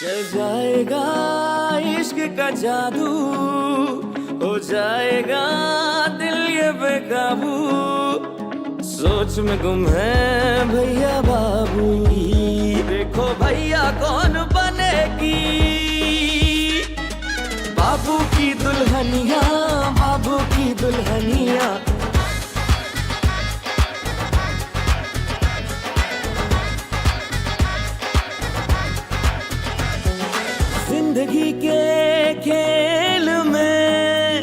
चल जाएगा इश्क का जादू, हो जाएगा दिल ये बेकाबू, सोच में गुम है भैया बाबू। देखो भैया कौन बनेगी बाबू की दुल्हनिया, बाबू की दुल्हनिया। जिंदगी के खेल में,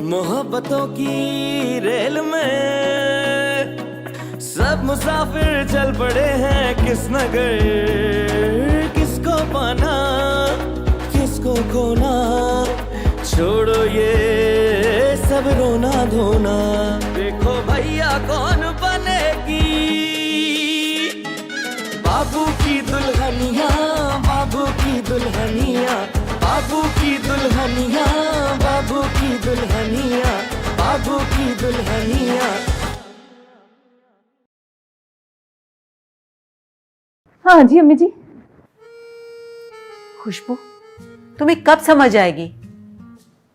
मोहब्बतों की रेल में, सब मुसाफिर चल पड़े हैं किस नगर, किसको पाना किसको खोना, छोड़ो ये सब रोना धोना। देखो भैया कौन बनेगी बाबू की दुल्हनिया, बाबू की दुल्हनिया, बाबू की दुल्हनिया, बाबू की दुल्हनिया, बाबू की दुल्हनिया। हाँ जी अम्मी जी। खुशबू, तुम्हें कब समझ आएगी,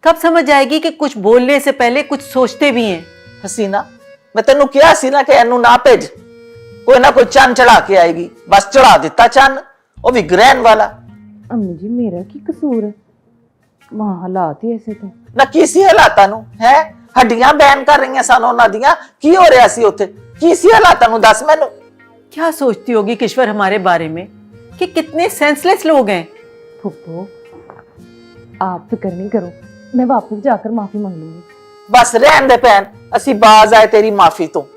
कब समझ आएगी कि कुछ बोलने से पहले कुछ सोचते भी हैं। हसीना, मैं तेनू क्या सीना के एनू ना भेज, कोई ना कोई चंद चढ़ा के आएगी, बस चढ़ा दिता चंद, वो भी ग्रहण वाला। अम्मी जी मेरा की कसूर है, वहां हालात ही ऐसे थे। ना किसी हालातां नू है, हड्डियां बैन कर रही सन उन्हां दियां, की हो रहा सी उत्थे, किसी हालातां नू दस मैनू। क्या सोचती होगी किश्वर हमारे बारे में कि कितने सेंसलेस लोग हैं। फुप्पो आप फिक्र नहीं करो, मैं वापस जाकर माफी मांग लूंगी। बस रहन दे भैन, असी बाज आए तेरी माफी तो।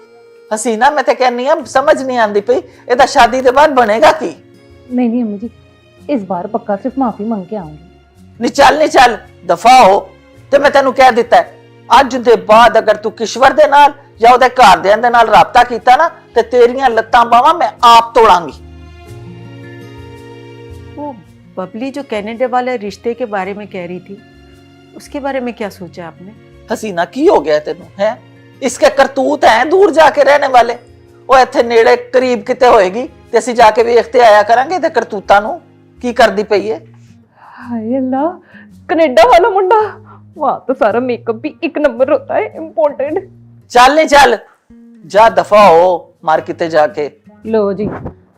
हसीना मैं ते कहनी है समझ नहीं आंदी पई, एदा शादी दे बाद बनेगा की? नहीं अम्मी जी, इस बार पक्का सिर्फ माफी मांग के आऊंगी। नहीं चल दफा हो, ते मैं तेनू कह दिता है अज दे बाद अगर तू किश्वर दे नाल या ओदे घरदियां दे नाल राबता कीता ना ते तेरियां लत्तां बावां मैं आप तोड़ांगी। वो बबली जो कनाडा वाले रिश्ते के बारे में कह रही थी, उसके बारे में क्या सोचा आपने? हसीना की हो गया तेनू है? इसके करतूत हैं दूर जाके रहने वाले, वो इत्थे नेड़े करीब किते होएगी ते असीं जाके वेखते आया करांगे ते करतूतां नू की करदी पई है। हाय अल्लाह, कनाडा वाला मुंडा, वहां तो सारा मेकअप भी एक नंबर होता है, इम्पोर्टेंट। चल नहीं चल, जा दफा हो मार किते जाके। लो जी,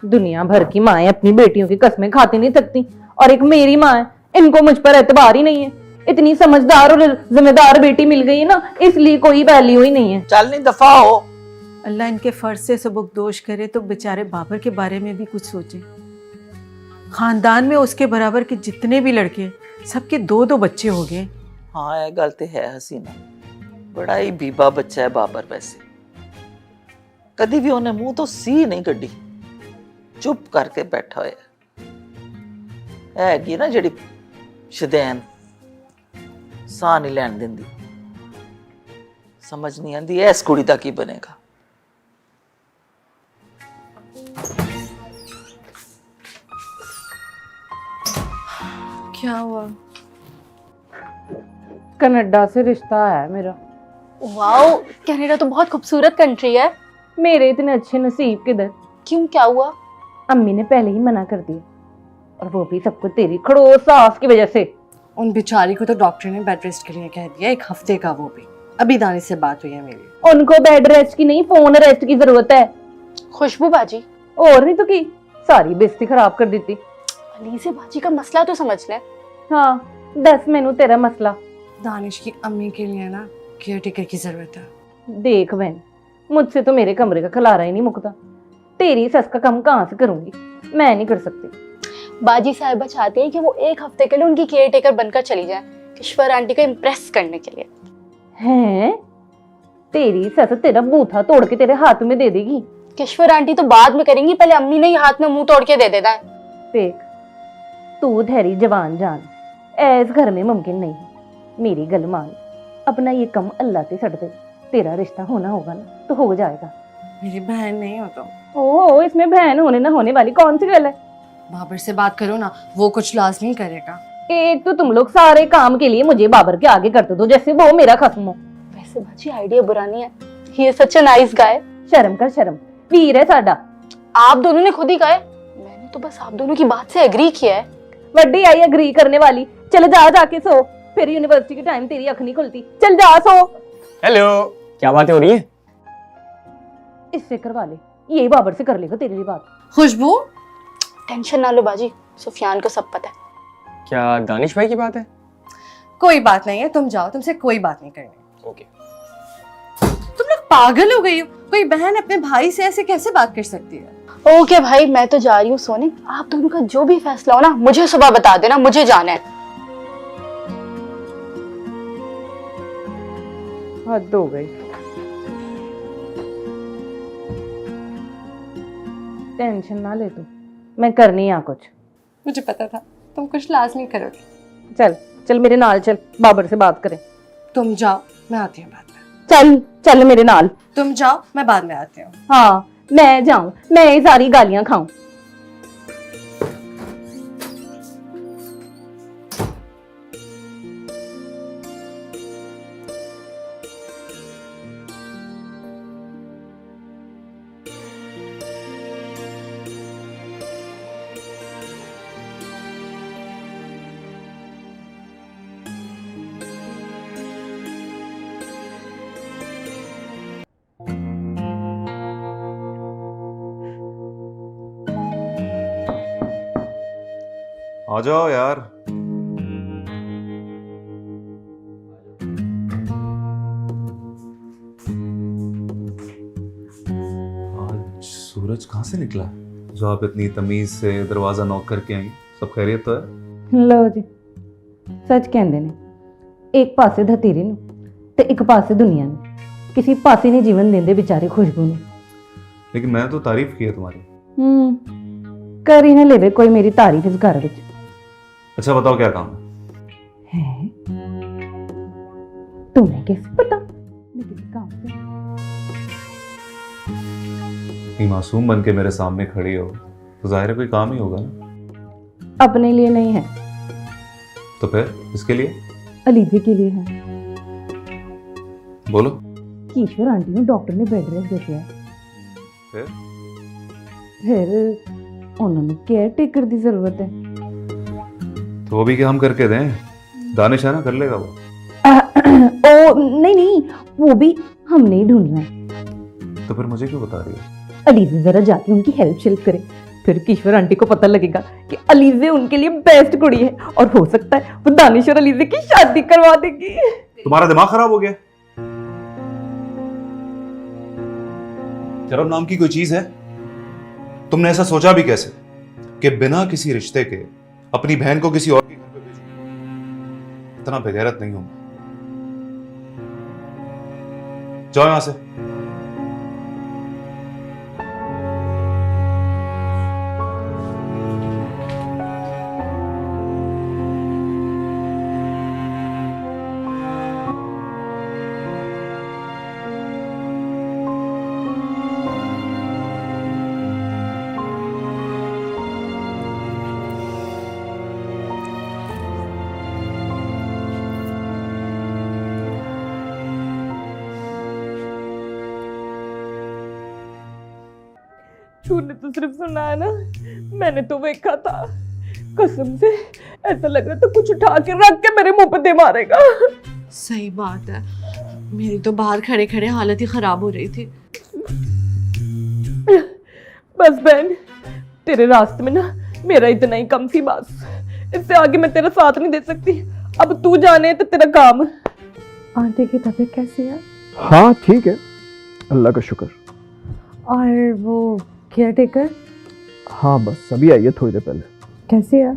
दुनिया भर की माएं अपनी बेटियों की कस्में खाती नहीं थकती, और एक मेरी माँ है, इनको मुझ पर एतबार ही नहीं है। इतनी समझदार और जिम्मेदार बेटी मिल गई है ना, इसलिए कोई वैल्यू ही नहीं है। चल नहीं दफा हो। अल्लाह इनके फर्ज से सबकदोश करे तो बेचारे बाबर के बारे में भी कुछ सोचे। खानदान में उसके बराबर के जितने भी लड़के, सबके दो दो बच्चे हो गए। हाँ ये गल ते है हसीना, बड़ा ही बीबा बच्चा है बाबर। वैसे कदी भी उन्हें मुंह तो सी नहीं कड्डी, चुप करके बैठा होया है ना जिहड़ी शदैन, साह नहीं लैन दिंदी। समझ नहीं आती इस कुड़ी दा की बनेगा। क्या हुआ? कनाडा से रिश्ता है मेरा। वाओ, कनाडा तो बहुत खूबसूरत कंट्री है। मेरे इतने अच्छे नसीब किधर। क्यों, क्या हुआ? अम्मी ने पहले ही मना कर दिया, और वो भी सबको तेरी खड़ूस सास की वजह से। उन बेचारी को तो डॉक्टर ने बेड रेस्ट के लिए कह दिया, 1 हफ्ते का। वो भी अभी दानी से बात हुई है मेरी। उनको बेड रेस्ट की नहीं, फोन रेस्ट की जरूरत है। खुशबू बाजी, और नहीं तो की, सारी बेइज्जती खराब कर दी थी। अलीज़े बाजी का मसला तो समझ ले। हाँ, दस मैनू तेरा मसला। दानिश की अम्मी के लिए ना केयर टेकर की जरूरत है। देख बहन, मुझसे तो मेरे कमरे का खलारा ही नहीं मुकता। तेरी सस का काम कहाँ से करूंगी, मैं नहीं कर सकती। बाजी साहिबा चाहती है कि वो 1 हफ्ते के लिए उनकी केयर टेकर बनकर चली जाए, किश्वर आंटी को इम्प्रेस करने के लिए। हैं? तेरी सस तेरा बूथा तोड़ के तेरे हाथ में दे देगी। किश्वर आंटी तो बाद में करेंगी, पहले अम्मी ने ही हाथ में मुंह तोड़ के दे देना है। देख, तू धैर्य जवान जान, ऐस घर में मुमकिन नहीं है। मेरी गल मान, अपना ये कम अल्लाह से छड़ दे। तेरा रिश्ता होना होगा ना तो हो जाएगा। मेरी बहन नहीं हो तो। ओहो, इसमें बहन होने ना होने वाली कौन सी गल है? बाबर से बात करो ना, वो कुछ लाजमी करेगा। एक तो तुम लोग सारे काम के लिए मुझे बाबर के आगे करते दो, जैसे वो मेरा खस्म हो। वैसे बाजी आइडिया बुरा नहीं है, he is such a nice guy. शर्म कर शर्म, वीर है साडा। आप दोनों ने खुद ही कहा है, मैंने तो बस आप दोनों की बात से एग्री किया है। वड्डी आई एग्री करने वाली। चल जा जाके सो, फिर यूनिवर्सिटी के टाइम तेरी अख नहीं खुलती। चल जा सो। हेलो, क्या बातें हो रही है? इससे करवा ले, ये बाबर से कर लेगा तेरे लिए बात। खुशबू, टेंशन ना लो बाजी, सुफियान को सब पता है। क्या दानिश भाई की बात है? कोई बात नहीं है, तुम जाओ, तुमसे कोई बात नहीं करनी। ओके। तुम लोग पागल हो गई हो? कोई बहन अपने भाई से ऐसे कैसे बात कर सकती है? ओके भाई, मैं तो जा रही हूँ सोने। आप दोनों का जो भी फैसला हो ना, मुझे सुबह बता देना, मुझे जाना है। हद हो गई। टेंशन ना ले तू, मैं करनी आ कुछ। मुझे पता था तुम कुछ लाजमी करोगे। चल चल मेरे नाल चल, बाबर से बात करें। तुम जाओ, मैं आती हूँ बाद में। चल चल मेरे नाल। तुम जाओ, मैं बाद में आती हूँ। हाँ मैं जाऊं, मैं ये सारी गालियां खाऊं। आ जाओ यार। आज सूरज कहाँ से निकला जो आप इतनी तमीज से दरवाजा नॉक करके आई? सब खैरियत तो है? लो जी, सच कहंदे ने, एक पासे धतीरी नूं ते एक पासे दुनिया नूं, किसी पासे नहीं जीवन देंदे बेचारे खुशबू नूं। लेकिन मैंने तो तारीफ की है तुम्हारी। कर ही ना लेवे कोई मेरी तारीफ इस घर विच। अच्छा बताओ क्या काम है? है तुम्हें कैसे पता मैं किसी काम से? इतनी मासूम बन के मेरे सामने खड़ी हो तो जाहिर है कोई काम ही होगा ना। अपने लिए नहीं है, तो फिर इसके लिए? अलीजे के लिए है। बोलो। कि ईश्वर आंटी ने डॉक्टर ने बेड रेस्ट दिया है। फिर उन्होंने केयर टेकर की जरूरत है। तो वो भी क्या हम करके दें? दानिश है ना, कर लेगा वो। ओ नहीं नहीं, वो भी हमने ही ढूंढना है। तो फिर मुझे क्यों बता रही है? अलीजे जरा जाके उनकी हेल्प करे, फिर किश्वर आंटी को पता लगेगा कि अलीजे उनके लिए बेस्ट कुड़ी है, और हो सकता है वो दानिश और अलीजे की शादी करवा देगी। तुम्हारा दिमाग खराब हो गया? शर्म नाम की कोई चीज है? तुमने ऐसा सोचा भी कैसे कि बिना किसी रिश्ते के अपनी बहन को किसी और के घर पे भेजूं? इतना बेगैरत नहीं हूं। जाओ यहां से। तूने तो सिर्फ सुना है ना, मैंने तो देखा था। कसम से ऐसा लग रहा था कुछ उठा के रख के मेरे मुंह पे दे मारेगा। सही बात है, मेरी तो बाहर खड़े खड़े हालत ही खराब हो रही थी। बस बहन, तेरे रास्ते में ना मेरा इतना ही कम सी, बस इससे आगे मैं तेरा साथ नहीं दे सकती। अब तू जाने तो तेरा काम। आंटी की तबीयत कैसी है? हाँ ठीक है, अल्लाह का शुक्र। और वो केयर टेकर? हाँ बस अभी आई है थोड़ी देर पहले। कैसी है?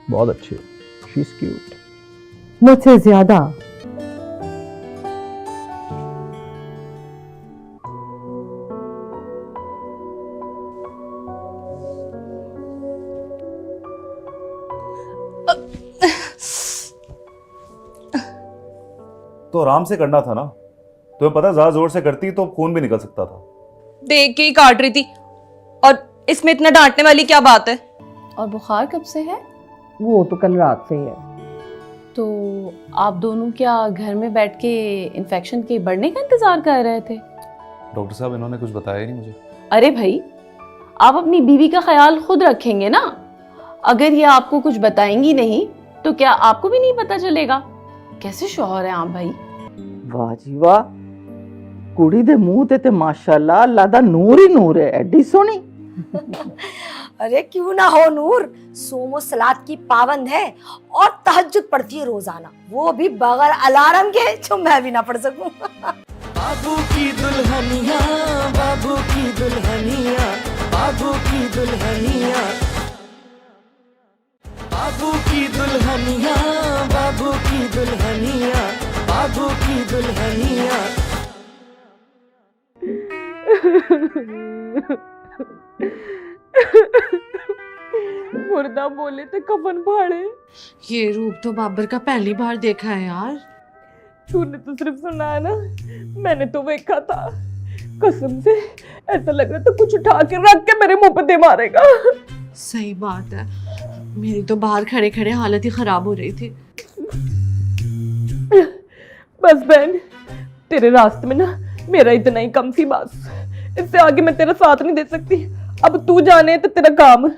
बहुत अच्छी है, शी इज क्यूट। मुझसे ज्यादा। तो आराम से करना था ना, तुम्हें पता ज्यादा जोर से करती तो खून भी निकल सकता था। देख के ही काट रही थी, और इसमें इतना डांटने वाली क्या बात है? और बुखार कब से है? वो तो कल रात से ही है। तो आप दोनों क्या घर में बैठ के इन्फेक्शन के बढ़ने का इंतजार कर रहे थे? डॉक्टर साहब इन्होंने कुछ बताया ही नहीं मुझे। अरे भाई, आप अपनी बीवी का ख्याल खुद रखेंगे ना। अगर ये आपको कुछ बताएंगी नहीं तो क्या आपको भी नहीं पता चलेगा? कैसे शौहर हैं आप भाई? वाह जी वाह, कुड़ी दे मुंह ते माशाल्लाह अल्लाह दा नूर ही नूर है, एडी सोनी। अरे क्यों ना हो नूर, सोमो सलात की पाबंद है और तहज्जुद पढ़ती है रोजाना, वो भी बगैर अलार्म के, जो मैं भी ना पढ़ सकूं। बाबू की दुल्हनिया, बाबू की दुल्हनिया, बाबू की दुल्हनिया, बाबू की दुल्हनिया, बाबू की दुल्हनिया, बाबू की दुल्हनिया। मुर्दा बोले थे कफन फाड़े। ये रूप तो बाबर का पहली बार देखा है यार। तूने तो सिर्फ सुना है ना, मैंने तो देखा था। कसम से ऐसा लग रहा था कुछ उठा के रख के मेरे मुंह पे दे मारेगा। सही बात है, मेरी तो बाहर खड़े खड़े हालत ही खराब हो रही थी। बस बहन, तेरे रास्ते में ना मेरा इतना ही कम सी, बस इससे आगे मैं तेरा साथ नहीं दे सकती। अब तू जाने तो तेरा काम।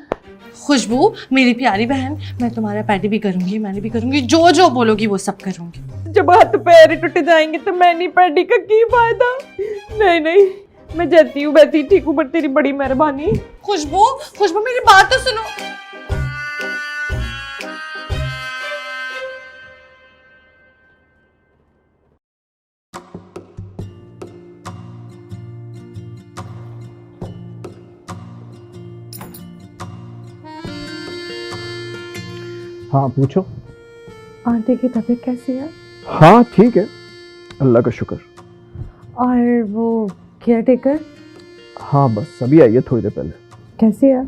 खुशबू मेरी प्यारी बहन, मैं तुम्हारा पैडी भी करूंगी, मैंने भी करूंगी, जो जो बोलोगी वो सब करूंगी। जब हाथ पैर ही टूट जाएंगे तो मैं नहीं पैडी का की फायदा। नहीं नहीं, मैं जैसी हूँ वैसी ठीक हूँ, पर तेरी बड़ी मेहरबानी। खुशबू खुशबू मेरी बात तो सुनो। हाँ पूछो। आंटी की तबीयत कैसी है? हाँ ठीक है, अल्लाह का शुक्र। और वो केयर टेकर हाँ बस अभी आई है थोड़ी देर पहले। कैसी है?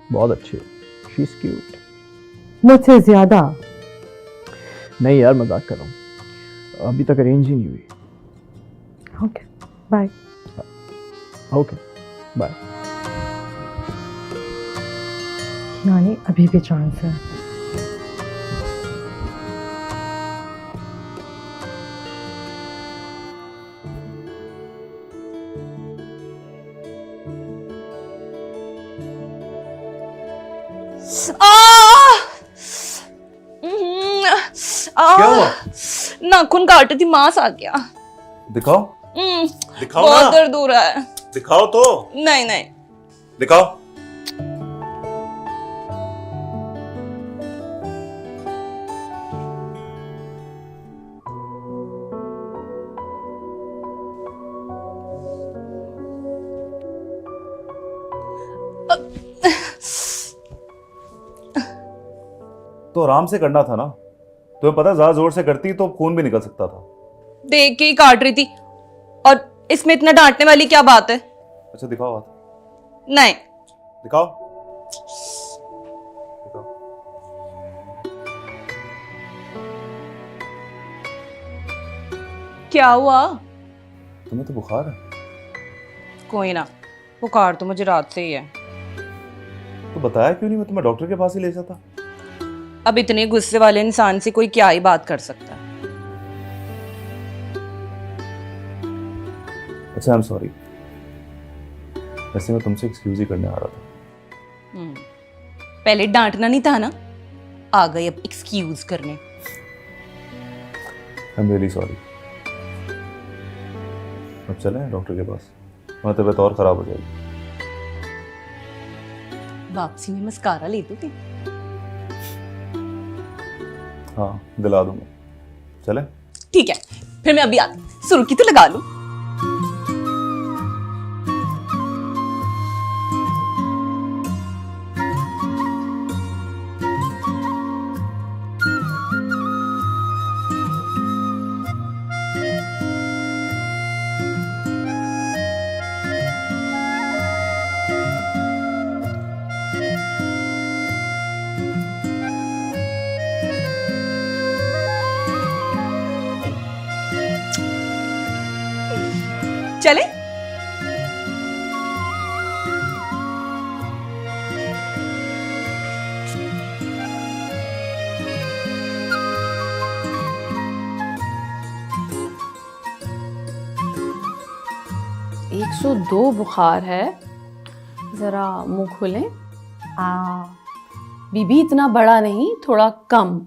बहुत अच्छी है, शी इज क्यूट। मुझसे ज्यादा? नहीं यार मजाक कर रहा हूँ, अभी तक अरेंज ही नहीं हुई। Okay bye. Okay bye. यानी अभी भी चांस है। क्या हुआ? नाखून काटे थी, मांस आ गया। दिखाओ दिखाओ बहुत ना, दर्द हो रहा है। दिखाओ तो। नहीं नहीं, दिखाओ। तो आराम से करना था ना, तुम्हें पता है ज्यादा जोर से करती तो खून भी निकल सकता था। देख के ही काट रही थी, और इसमें इतना डांटने वाली क्या बात है? अच्छा दिखाओ हाथ। नहीं। दिखाओ दिखाओ। क्या हुआ? तुम्हें तो बुखार है। कोई ना, बुखार तो मुझे रात से ही है। तो बताया क्यों नहीं, मैं तुम्हें डॉक्टर के पास ही ले जाता। अब इतने गुस्से वाले इंसान से कोई क्या ही बात कर सकता है। अच्छा आई एम सॉरी, वैसे मैं तुमसे एक्सक्यूज ही करने आ रहा था। पहले डांटना नहीं था ना, आ गई अब एक्सक्यूज करने। I am really sorry. अब चलें डॉक्टर के पास, वहाँ तबीयत और खराब हो जाएगी। वापसी में मस्कारा ले दो थे। हाँ दिला दूंगा, चले? ठीक है, फिर मैं अभी आती, सुर्खी तो लगा लूं। चले? एक 102 बुखार है, जरा मुंह खोलें। बीबी इतना बड़ा नहीं, थोड़ा कम।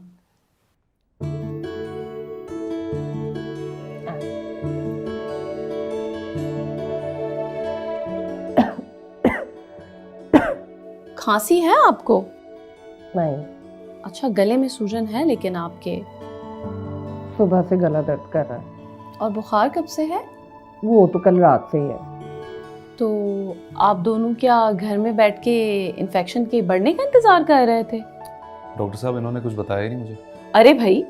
खांसी है आपको? नहीं, अच्छा, गले में सूजन है लेकिन आपके? सुबह से गला दर्द कर रहा है। और बुखार कब से है? वो तो कल रात से ही है। तो आप दोनों क्या घर में बैठ के इन्फेक्शन के बढ़ने का इंतजार कर रहे थे? डॉक्टर साहब इन्होंने कुछ बताया ही नहीं मुझे। अरे भाई,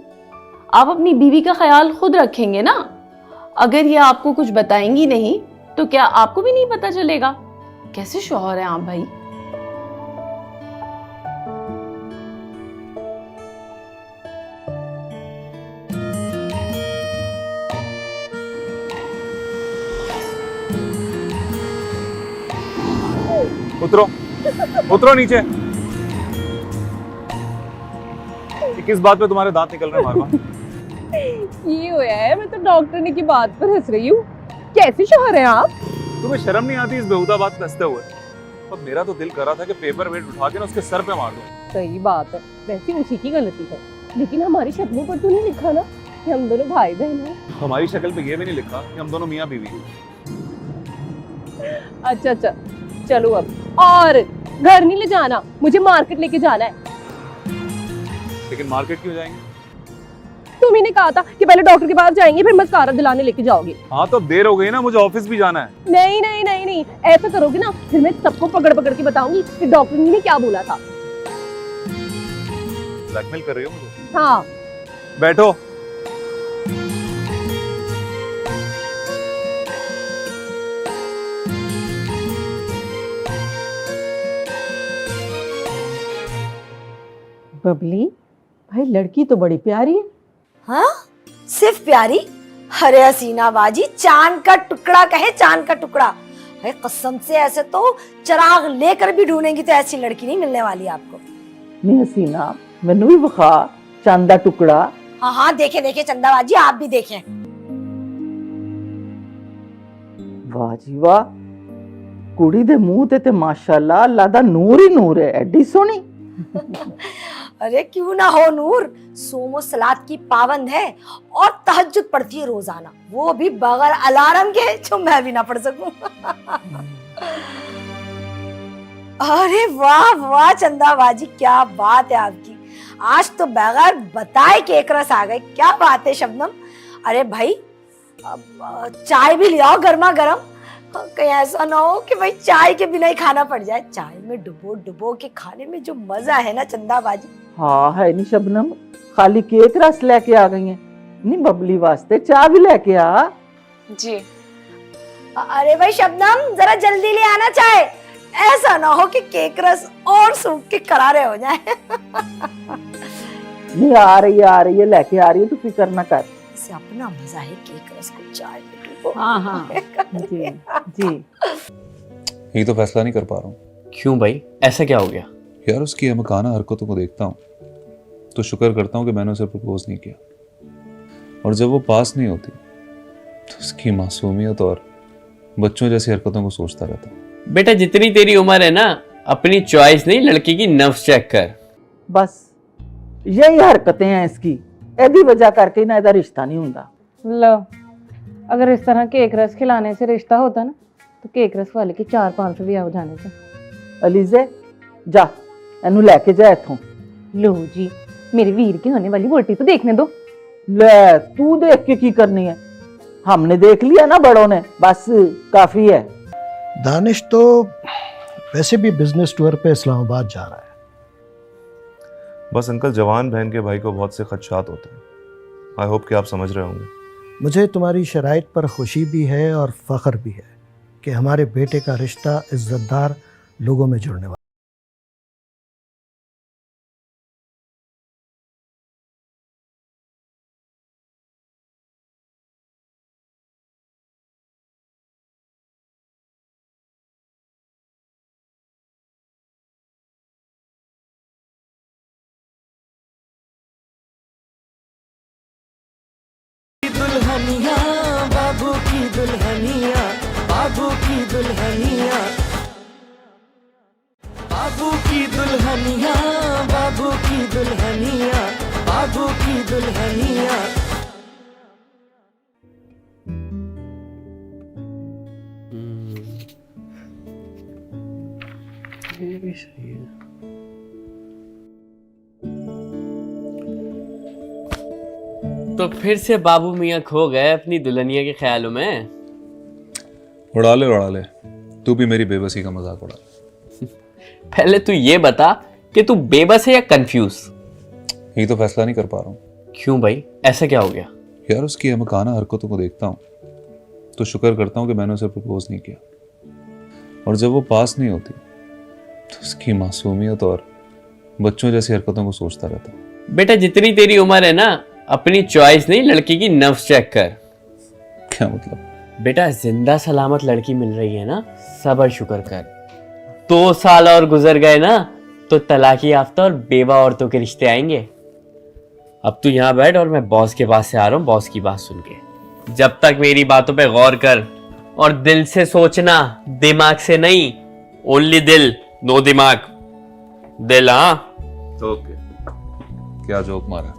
आप अपनी बीवी का ख्याल खुद रखेंगे ना। अगर ये आपको कुछ बताएंगी नहीं तो क्या आपको भी नहीं पता चलेगा? कैसे शौहर हैं आप भाई? उतरो, उतरो नीचे। किस बात पे तुम्हारे दांत निकल रहे हैं मारवा? ये हुआ है, मैं तो डॉक्टर की बात पर हंस रही हूँ। कैसे शौहर हैं आप? तुम्हें शर्म नहीं आती इस बेहुदा बात पे हंसते हुए? अब मेरा तो दिल कर रहा था कि पेपर वेट उठा के ना उसके सर पे मार दूं। सही बात है, वैसे उसी की गलती है, लेकिन हमारी शक्लों पर तो नहीं लिखा ना कि हम दोनों भाई बहन हैं। हमारी शक्ल पे ये भी नहीं लिखा कि हम दोनों मियाँ बीवी हैं। अच्छा अच्छा, चलो अब। और घर नहीं ले जाना, मुझे मार्केट लेके जाना है। लेकिन मार्केट क्यों जाएंगे? तुम ही ने कहा था कि पहले डॉक्टर के पास जाएंगे फिर मस्कारा दिलाने लेके जाओगे। हाँ तो अब देर हो गई ना, मुझे ऑफिस भी जाना है। नहीं नहीं नहीं नहीं, ऐसा करोगे ना फिर मैं सबको पकड़ पकड़ के बताऊंगी कि डॉक्टर ने क्या बोला था। ब्लैकमेल कर रही हो मुझे? हाँ। बैठो। बबली, भाई लड़की तो बड़ी प्यारी है। हाँ, सिर्फ प्यारी? अरे हसीना बाजी, चांद का टुकड़ा कहे, चांद का टुकड़ा। अरे कसम से ऐसे तो चिराग लेकर भी ढूंढेंगी तो ऐसी लड़की नहीं मिलने वाली आपको। नहीं हसीना, मैनू भी बखा चांदा टुकड़ा। हाँ हाँ, देखे देखे चंदा बाजी, आप भी देखें। वाह जी वाह, कुड़ी दे मुंह ते माशाल्लाह अल्लाह दा नूर ही नूर है, एडी सोनी। अरे क्यों ना हो नूर, सोमो सलात की पाबंद है और तहज्जुद पढ़ती है रोजाना, वो भी बगैर अलार्म के, जो मैं भी ना पढ़ सकूं। अरे वाह वाह चंदा बाजी, क्या बात है आपकी। आज तो बगैर बताए केक रस आ गए, क्या बात है शबनम। अरे भाई चाय भी ले आओ गर्मा गर्म, कहीं ऐसा ना हो कि भाई चाय के बिना ही खाना पड़ जाए। चाय में डुबो डुबो के खाने में जो मजा है ना चंदा बाजी। हाँ है नहीं शबनम, खाली केक रस लेके आ गई है, नहीं बबली वास्ते चाय भी लेके आ। जी। अरे भाई शबनम, जरा जल्दी ले आना चाय, ऐसा ना हो कि केक रस और सूख के करारे हो जाए। नहीं आ रही है, लेके आ रही है, तो फिक्र ना कर। इसे अपना मजा है केक रस को चाय में डुबो। हाँ हाँ जी जी। यही तो फैसला नहीं कर पा रहा हूँ। क्यों भाई, ऐसा क्या हो गया? यार उसकी अहमकाना हरकतों को देखता हूँ तो शुक्र करता हूँ कि मैंने उसे प्रपोज नहीं किया, और जब वो पास नहीं होती तो उसकी मासूमियत और बच्चों जैसी हरकतों को सोचता रहता हूँ। बेटा जितनी तेरी उम्र है ना, अपनी चॉइस नहीं लड़की की नफ्स चेक कर। बस यही हरकतें हैं इसकी, एदी वजह करके ना इधर रिश्ता नहीं होता। लो, अगर इस तरह केक रस खिलाने से रिश्ता होता ना तो केक रस वाले के 4-5 भी हो जाने थे। अलीजे जा, एनू लेके जा इथों। लो जी, मेरे वीर की होने वाली वोटी तो देखने दो। ले तू देख के की करनी है, हमने देख लिया ना बड़ों ने, बस काफी है। दानिश तो वैसे भी बिजनेस टूर पे इस्लामाबाद जा रहा है। बस अंकल, जवान बहन के भाई को बहुत से खदशात होते हैं। आई होप कि आप समझ रहे होंगे। मुझे तुम्हारी शराइत पर खुशी भी है और फख्र भी है कि हमारे बेटे का रिश्ता इज्जतदार लोगों में जुड़ने वाला। दुल्हनिया बाबू की दुल्हनिया, बाबू की दुल्हनिया, बाबू की दुल्हनिया। ये भी सही है। तो फिर से बाबू मियाँ खो गए अपनी दुल्हनिया के ख्यालों में। उड़ा ले, तू भी मेरी बेबसी का मजाक उड़ा ले। पहले तू ये बता कि तू बेबस है या कंफ्यूज? यही तो फैसला नहीं कर पा रहा हूँ। क्यों भाई, ऐसा क्या हो गया? यार उसकी अहमकाना हरकतों को देखता हूँ तो शुक्र करता हूँ कि मैंने उसे प्रपोज नहीं किया, और जब वो पास नहीं होती तो उसकी मासूमियत और बच्चों जैसी हरकतों को सोचता रहता हूँ। बेटा जितनी तेरी उम्र है ना, अपनी चॉइस नहीं लड़की की नफ्स चेक कर। क्या मतलब? बेटा जिंदा सलामत लड़की मिल रही है ना, सब्र शुक्र कर। 2 साल और गुजर गए ना तो तलाकी याफ्ता और बेवा औरतों के रिश्ते आएंगे। अब तू यहाँ बैठ और मैं बॉस के पास से आ रहा हूँ, बॉस की बात सुन के। जब तक मेरी बातों पे गौर कर और दिल से सोचना, दिमाग से नहीं। ओनली दिल, नो दिमाग। दिल, हाँ? ओके। क्या जोक मारा?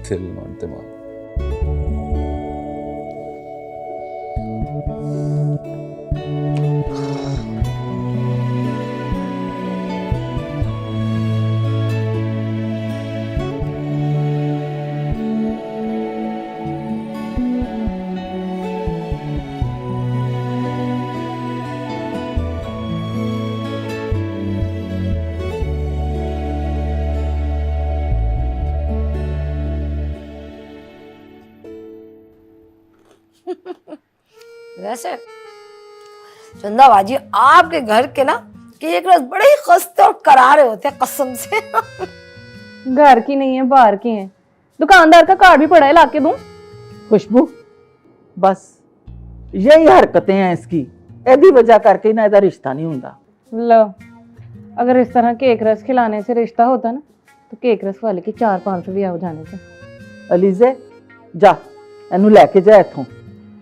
दिल नॉट दिमाग। वैसे चंदा बाजी, आपके घर के ना केक रस बड़े ही खस्ते और करारे होते हैं कसम से। घर की नहीं है, बाहर की है। दुकानदार का कार्ड भी पड़ा है, लाके दूं? खुशबू, बस यही हरकतें हैं इसकी। एदी वजह करके ना ਇਹਦਾ रिश्ता नहीं ਹੁੰਦਾ। लो, अगर इस तरह केक रस खिलाने से रिश्ता होता ना तो केक रस वाले की 400-500 भी हो जाने थे। अलीजे जा, ਇਹਨੂੰ ਲੈ ਕੇ ਜਾ ਇੱਥੋਂ।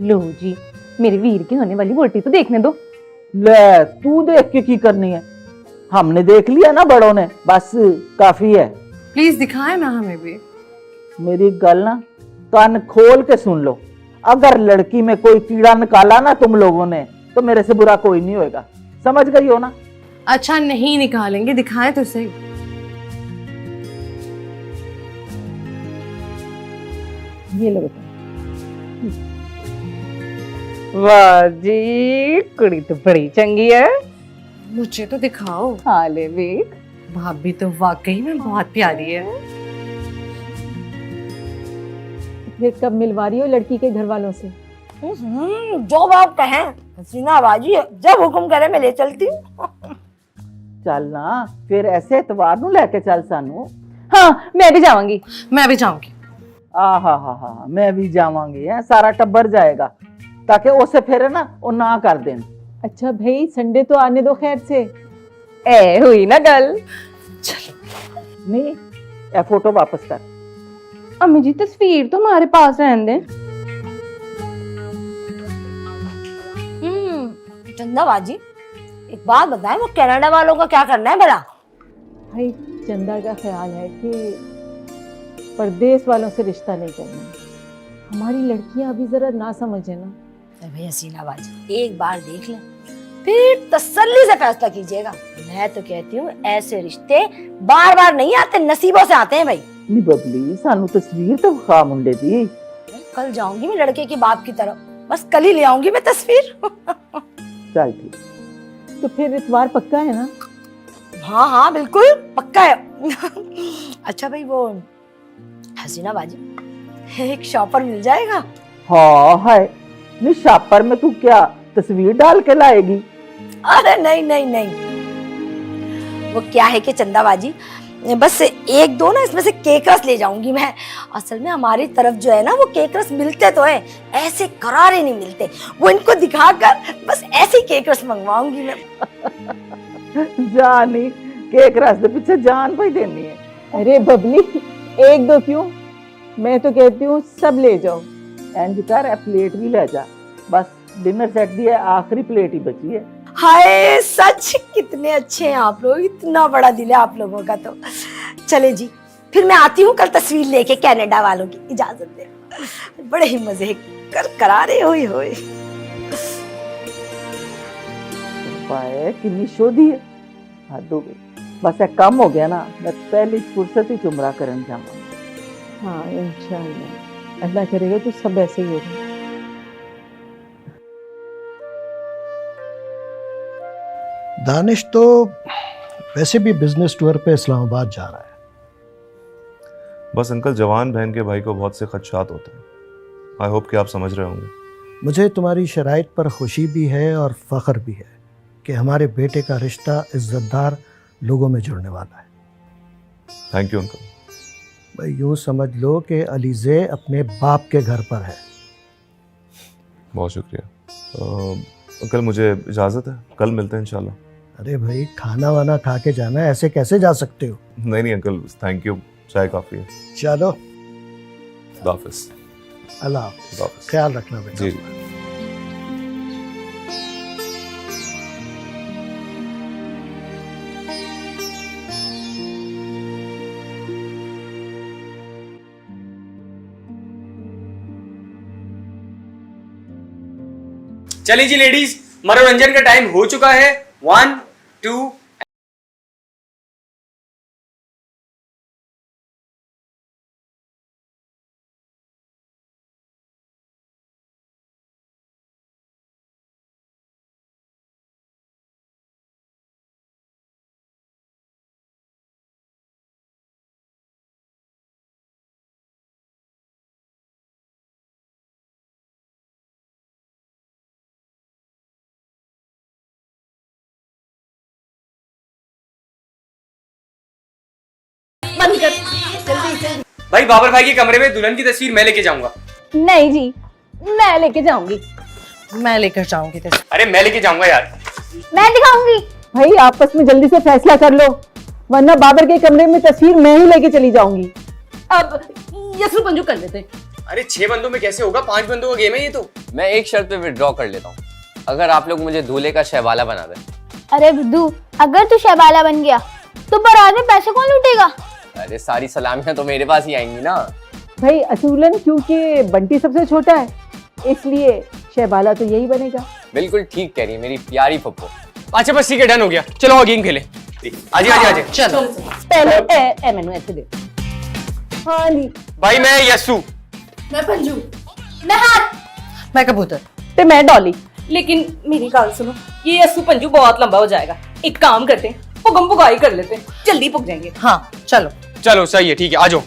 लो जी, मेरे वीर की होने वाली वोटी तो देखने दो। ले, तू देख के की करनी है? हमने देख लिया ना बड़ों ने, बस काफी है। प्लीज दिखाए ना हमें भी। मेरी गल ना कान खोल के सुन लो। अगर लड़की में कोई कीड़ा निकाला ना तुम लोगों ने तो मेरे से बुरा कोई नहीं होएगा, समझ गई हो ना? अच्छा नहीं निकालेंगे, दिखाए तो सही। ये लो बेटा। वाह जी, कुड़ी तो बड़ी चंगी है। मुझे तो दिखाओ। हाँ ले देख। भाभी तो वाकई में बहुत प्यारी है। फिर कब मिलवा रही हो लड़की के घर वालों से? जो बाप कहें हसीना बाजी, जब हुक्म करे मैं ले चलती हूँ। चल ना फिर ऐसे एतवार नू लेके चल सानू। हाँ मैं भी जाऊंगी। मैं भी जाऊंगी। हा, मैं भी जावांगी। है सारा टब्बर जाएगा ताकि उसे फिर ना वो ना कर दें। अच्छा भाई, संडे तो आने दो खैर से। ए हुई ना गल। नहीं, ए फोटो वापस कर। अम्मी जी तस्वीर तो हमारे पास रहने दें। चंदा बाजी, एक बात बताएं, वो कनाडा वालों का क्या करना है भला? भाई चंदा का ख्याल है कि परदेश वालों से रिश्ता नहीं करना। हमारी लड़कियां अभी जरा ना समझे ना। भाई हसीना बाजी, एक बार देख लें फिर तसल्ली से फैसला कीजिएगा। मैं तो कहती हूँ ऐसे रिश्ते बार बार नहीं आते, नसीबों से आते हैं भाई। नहीं बबली, सानू तस्वीर तो खा मुंडे दी। कल जाऊंगी मैं लड़के की बाप की तरफ, बस कल ही ले आऊंगी मैं तस्वीर। चल ठीक। तो फिर इतवार पक्का है ना? हाँ बिल्कुल पक्का है। अच्छा भाई, वो हसीना बाजी एक शॉपर मिल जाएगा? हाँ है। नहीं शॉपर में तू क्या तस्वीर डाल के लाएगी? अरे नहीं, वो क्या है कि चंदा बाजी, बस 1-2 ना इसमें से केक रस ले जाऊंगी मैं। असल में हमारी तरफ जो है ना वो केक रस मिलते तो है, ऐसे करारे नहीं मिलते। वो इनको दिखाकर बस ऐसे केक रस मंगवाऊंगी मैं। जानी केक रस के पीछे जान पे देनी है। अरे बबली, 1-2 क्यों, मैं तो कहती हूँ सब ले जाओ। इंज कर, प्लेट भी ले जा। बस डिनर सेट दी है, आखिरी प्लेट ही बची है। हाय सच, कितने अच्छे हैं आप लोग, इतना बड़ा दिल है आप लोगों का। तो चले जी, फिर मैं आती हूँ कल तस्वीर लेके कनाडा वालों की। इजाजत दे, बड़े ही मजे कर करा रहे। होए पाए किन्नी शोधी है हद हो गई। बस एक काम हो गया ना, मैं पहली फुर्सत ही उमरा करन जाऊंगा। हाँ इंशाल्लाह, अल्लाह करेगा तो सब ऐसे ही होगा। दानिश तो वैसे भी बिजनेस टूर पे इस्लामाबाद जा रहा है। बस अंकल, जवान बहन के भाई को बहुत से खदशात होते हैं। आई होप कि आप समझ रहे होंगे। मुझे तुम्हारी शराइत पर खुशी भी है और फ़ख्र भी है कि हमारे बेटे का रिश्ता इज़्ज़तदार लोगों में जुड़ने वाला है। Thank you uncle. भाई यूँ समझ लो कि अलीज़े अपने बाप के घर पर है। बहुत शुक्रिया अंकल, मुझे इजाज़त है, कल मिलते हैं इंशाल्लाह। अरे भाई खाना वाना खा के जाना है, ऐसे कैसे जा सकते हो? नहीं अंकल, थैंक यू, चाय काफ़ी है। चलो खुदा हाफिज़। अल्लाह हाफिज़, ख्याल रखना बेटा। जी। चलिए जी लेडीज, मनोरंजन का टाइम हो चुका है। 1 2 बंद कर जल्दी। भाई बाबर भाई के कमरे में दुल्हन की तस्वीर मैं लेके जाऊंगा। नहीं जी, मैं लेके जाऊंगी। मैं लेकर जाऊंगी तेरे। अरे मैं लेके जाऊंगा यार। मैं दिखाऊंगी। भाई आपस में जल्दी से फैसला कर लो, वरना बाबर के कमरे में तस्वीर मैं ही लेके चली जाऊंगी। अब यसु पंजू कर लेते हैं। अरे 6 बंदों में कैसे होगा, 5 बंदों का गेम है ये तो। मैं एक शर्त पे विड्रॉ कर लेता हूँ, अगर आप लोग मुझे दूल्हे का शहवाला बना दें। अरे बुद्धू, अगर तू शहबाला बन गया तो बारात में पैसे कौन लूटेगा? अरे सारी सलामियां तो मेरे पास ही आएंगी ना। भाई असूलन क्योंकि बंटी सबसे छोटा है, इसलिए शहबाला तो यही बनेगा। बिल्कुल ठीक कह रही है मेरी प्यारी पप्पो। अच्छा बस ठीक है, डन हो गया। चलो और गेम खेले। आजी आजी आजी। चलो पहले मैनू ऐसे दे। हाँ जी भाई मैं यसु। मैं पंजू। मैं हाथ। मैं कबूतर। ते मैं डॉली। लेकिन मेरी गल सुनो, ये यसु पंजू बहुत लंबा हो जाएगा। एक काम करते हैं, पुगम पुगाई कर लेते हैं, जल्दी पुग जाएंगे। हाँ चलो चलो सही है, ठीक है, आ जाओ।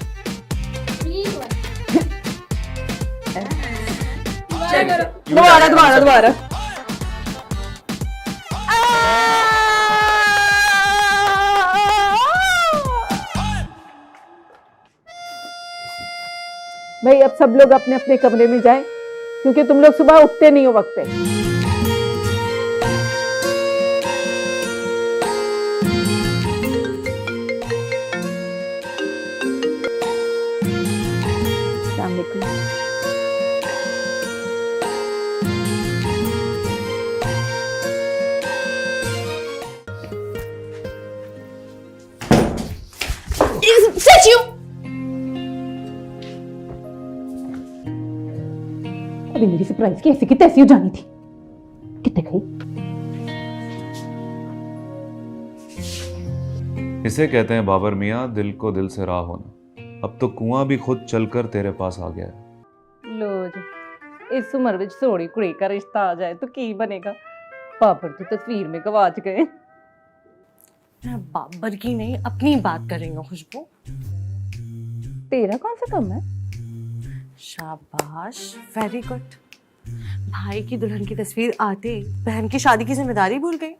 दोबारा भाई अब सब लोग अपने अपने कमरे में जाएं, क्योंकि तुम लोग सुबह उठते नहीं हो वक्त पे। अस्सलाम वालेकुम। Such you. अभी मेरी सरप्राइज की ऐसी की तैसी हो जानी थी। कितने गई? इसे कहते हैं बाबर मियाँ, दिल को दिल से राह होना। अब तो कुआं भी खुद चलकर तेरे पास आ गया है। लो जी, इस उम्र में सोड़ी कुड़ी का रिश्ता आ जाए तो की बनेगा। बाबर तो तस्वीर में गवाच गए। मैं बाबर की नहीं अपनी बात कर रही हूँ खुशबू। तेरा कौन सा कम है? शाबाश, वेरी गुड। भाई की दुल्हन की तस्वीर आते बहन की शादी की जिम्मेदारी भूल गई।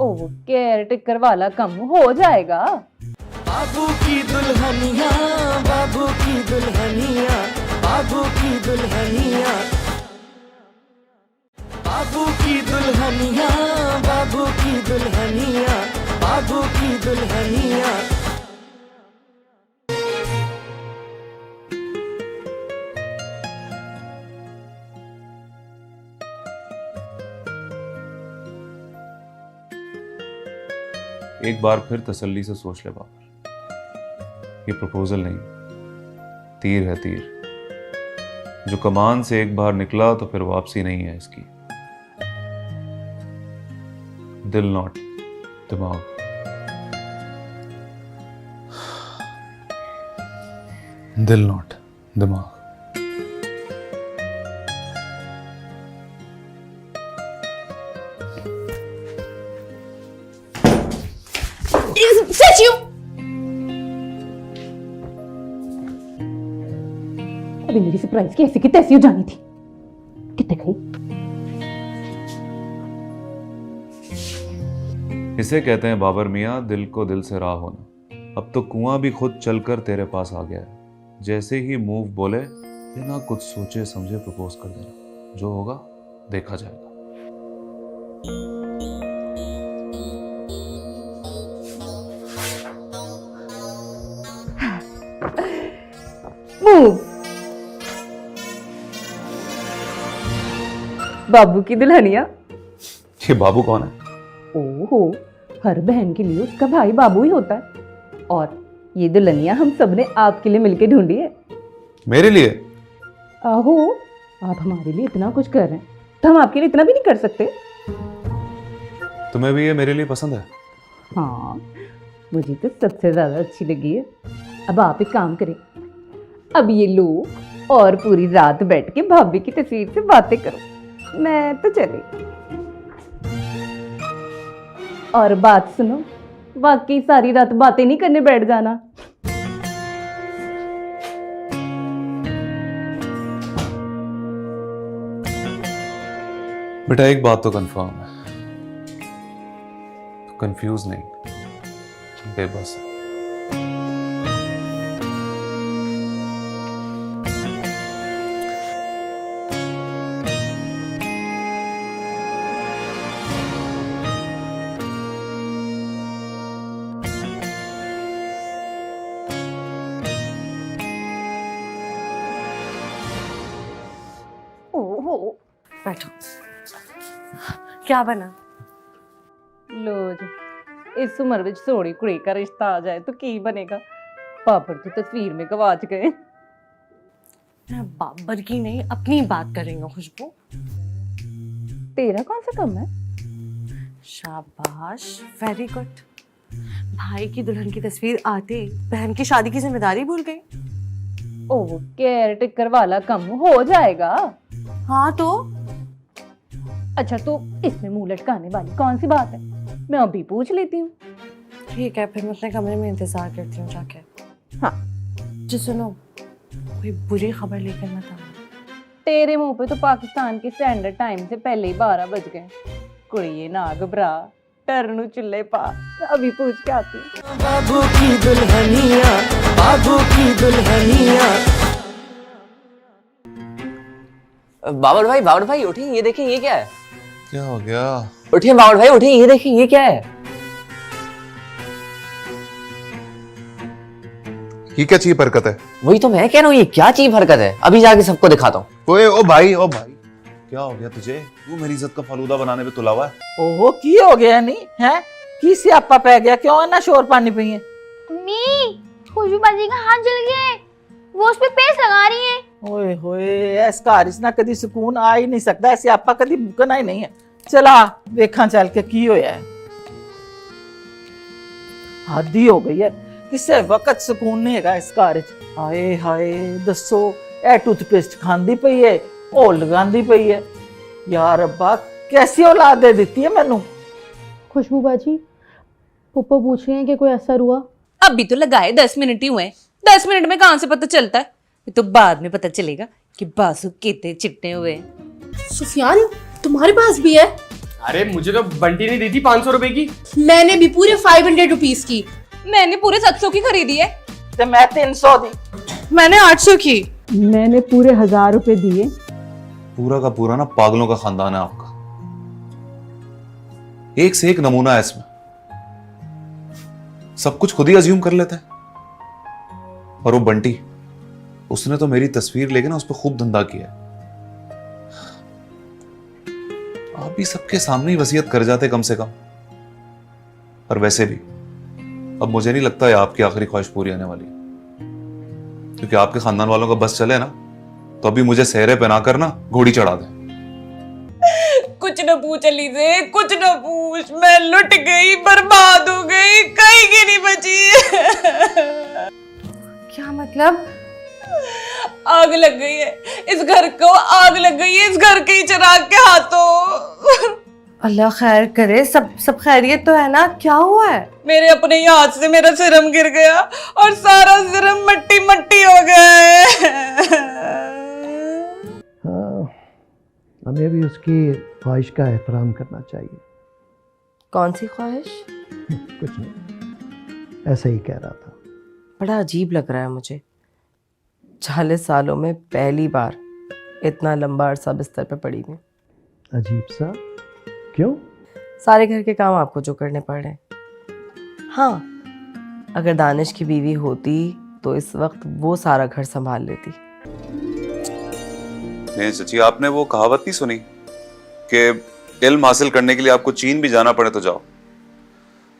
ओह केयर टेकर वाला कम हो जाएगा। बाबू की दुल्हनिया, बाबू की दुल्हनिया, बाबू की दुल्हनिया, बाबू की दुल्हनिया, बाबू की दुल्हनिया, बाबू की दुल्हनिया। एक बार फिर तसल्ली से सोच ले बाबर, ये प्रपोजल नहीं, तीर है तीर, जो कमान से एक बार निकला तो फिर वापसी नहीं है इसकी। दिल नॉट दिमाग। दिल नॉट दिमाग। सच यू अभी मेरी सरप्राइज की ऐसी की तैसी हो जानी थी। कितने गई? इसे कहते हैं बाबर मियाँ दिल को दिल से राह होना। अब तो कुआं भी खुद चलकर तेरे पास आ गया है। जैसे ही मूव बोले बिना कुछ सोचे समझे प्रपोज कर देना। जो होगा देखा जाएगा। मूव। बाबू की दुल्हनिया। ये बाबू कौन है? ओहो, हर बहन के लिए उसका भाई बाबू ही होता है। और ये दुल्हनिया हम सबने आपके लिए मिलके ढूंढी है। मेरे लिए? आहो, आप हमारे लिए इतना कुछ कर रहे हैं तो हम आपके लिए इतना भी नहीं कर सकते। तुम्हें भी ये मेरे लिए पसंद है? हाँ, मुझे तो सबसे ज्यादा अच्छी लगी है। अब आप एक काम करें, अब ये लो और पूरी रात बैठ के भाभी की तस्वीर से बातें करो। मैं तो चली। और बात सुनो, बाकी सारी रात बातें नहीं करने बैठ जाना। बेटा एक बात तो कंफर्म है, कंफ्यूज नहीं, बेबस है। बैठो। क्या बना? लो जी, इस उम्र में सोड़ी कुड़ी का रिश्ता आ जाए तो की बनेगा। पापड़ तो तस्वीर में गवाच गए। मैं बाबर की नहीं अपनी बात करेंगे खुशबू। तेरा कौन सा कम है? शाबाश, वेरी गुड। भाई की दुल्हन की तस्वीर आते ही बहन की शादी की जिम्मेदारी भूल गई। ओह, केयर टेकर वाला कम हो जाएगा। हाँ तो अच्छा, तो इसमें मुंह लटकाने वाली कौन सी बात है? मैं अभी पूछ लेती हूँ। ठीक है, फिर मैं अपने कमरे में इंतजार करती हूँ जाके। हाँ जी सुनो, कोई बुरी खबर लेकर मत आना। तेरे मुंह पे तो पाकिस्तान के स्टैंडर्ड टाइम से पहले ही 12 बज गए। कुड़िए ना घबरा, टरनू चुल्ले पा, अभी पूछ के आती हूँ। बाबू की दुल्हनिया, बाबू की दुल्हनिया। बाबर भाई उठिए, ये देखिए ये क्या है। क्या हो गया? उठिए बाबर भाई उठिए, ये देखिए ये क्या है। ये क्या चीप हरकत है? वही तो मैं कह रहा हूँ, ये क्या चीप हरकत है। अभी जाके सबको दिखाता हूँ। ओए ओ भाई क्या हो गया तुझे? तू मेरी इज्जत का फलूदा बनाने पे तुला हुआ है। ओहो, की हो गया नहीं है? की स्यापा पै गया? क्यों है ना शोर पानी पी है? मम्मी, खुशबू बाजी का हाथ जल गया है, वो उस पे पेस्ट लगा रही है। ओए होए, इस घर ना कदी सुकून आ ही नहीं सकता। स्यापा कदी मुकना ही नहीं है। चला देखा चल के की होया है। हद ही हो गई है, किसे वक्त सुकून नहीं है इस घर च। हाय हाय दसो, ए टूथपेस्ट खांदी पई है, ओ लगांदी पई है। यार अब्बा, कैसी औलाद दे देती है मैनू। खुशबू बाजी, पप्पा पूछ रहे हैं कि कोई असर हुआ? अभी तो लगाए 10 मिनट ही हुए। 10 मिनट में कहाँ से पता चलता है? ये तो बाद में पता चलेगा कि बासु कितने चिट्टे हुए। सुफियान, तुम्हारे पास भी है? अरे मुझे तो बंटी ने दी थी 500 रुपए की। मैंने भी पूरे 500 रुपीस की। मैंने पूरे 700 की खरीदी है। तो मैं 300 दी। मैंने 800 की। मैंने पूरे 1000 रुपए दिए। पूरा का पूरा ना पागलों का खानदान है आपका। एक से एक नमूना है इसमें। सब कुछ खुद ही अज्यूम कर लेता है। और वो बंटी, उसने तो मेरी तस्वीर लेके ना उस पर खूब धंधा किया। आप भी सबके सामने ही वसीयत कर जाते कम से कम। और वैसे भी अब मुझे नहीं लगता है आपकी आखिरी ख्वाहिश पूरी होने वाली, क्योंकि आपके खानदान वालों का बस चले ना तो अभी मुझे सेहरे पहना कर ना घोड़ी चढ़ा दे। कुछ न पूछ अलीज़े, कुछ न पूछ। मैं लुट गई, बर्बाद हो गई, कहीं की नहीं बची। क्या मतलब? आग लग गई है इस घर को, आग लग गई है इस घर के ही चिराग के हाथों। अल्लाह खैर करे, सब खैरियत तो है ना? क्या हुआ है? मेरे अपने ही हाथ से मेरा सिरम गिर गया और सारा सिरम मट्टी मट्टी हो गया है। हाँ, हमें भी उसकी ख्वाहिश का एहतराम करना चाहिए। कौन सी ख्वाहिश? कुछ नहीं, ऐसा ही कह रहा था। बड़ा अजीब लग रहा है मुझे। 40 सालों में पहली बार इतना लंबा अरसा बिस्तर पे पड़ी हुई। अजीब सा? क्यों? सारे घर के काम आपको जो करने पड़ रहे हैं। हाँ, अगर दानिश की बीवी होती तो इस वक्त वो सारा घर संभाल लेती। नहीं चाची, आपने वो कहावत नहीं सुनी कि इल्म हासिल करने के लिए आपको चीन भी जाना पड़े तो जाओ।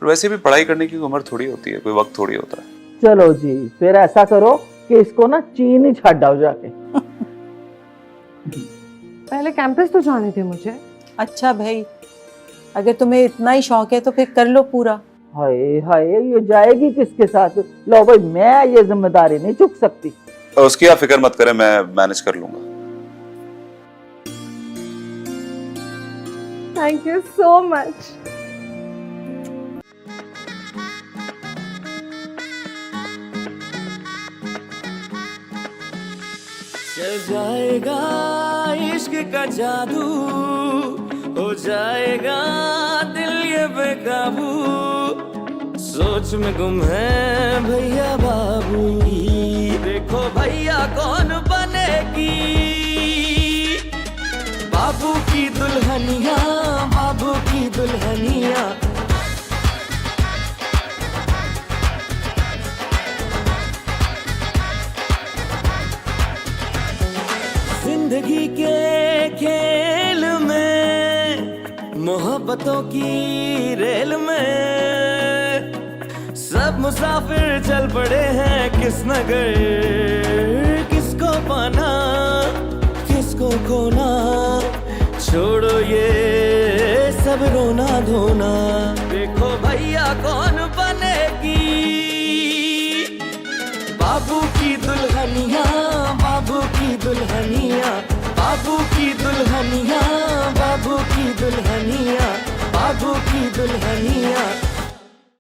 और वैसे भी पढ़ाई करने की उम्र थोड़ी होती है, कोई वक्त थोड़ी होता है। चलो जी, फिर ऐसा करो कि इसको ना चीन ही छाड़ आओ जाके। पहले कैंपस तो जाने थे मुझे। अच्छा भाई, अगर तुम्हें इतना ही शौक है तो फिर कर लो पूरा। हाय हाय, ये जाएगी किसके साथ? लो भाई, मैं ये जिम्मेदारी नहीं चुक सकती। उसकी आप फिक्र मत करें, मैं मैनेज कर लूंगा। Thank you so much. चल जाएगा इश्क का जादू, हो जाएगा दिल ये बेकाबू। सोच में गुम है भैया बाबू, देखो भैया कौन बनेगी बाबू की दुल्हनिया, बाबू की दुल्हनिया। जिंदगी के खेल में, मोहब्बतों की रेल में, सब मुसाफिर चल पड़े हैं किस नगर, किसको पाना किसको खोना। छोड़ो ये सब रोना धोना, देखो भैया कौन बनेगी बाबू की दुल्हनिया, बाबू की दुल्हनिया, बाबू की दुल्हनिया, बाबू की दुल्हनिया, बाबू की दुल्हनिया।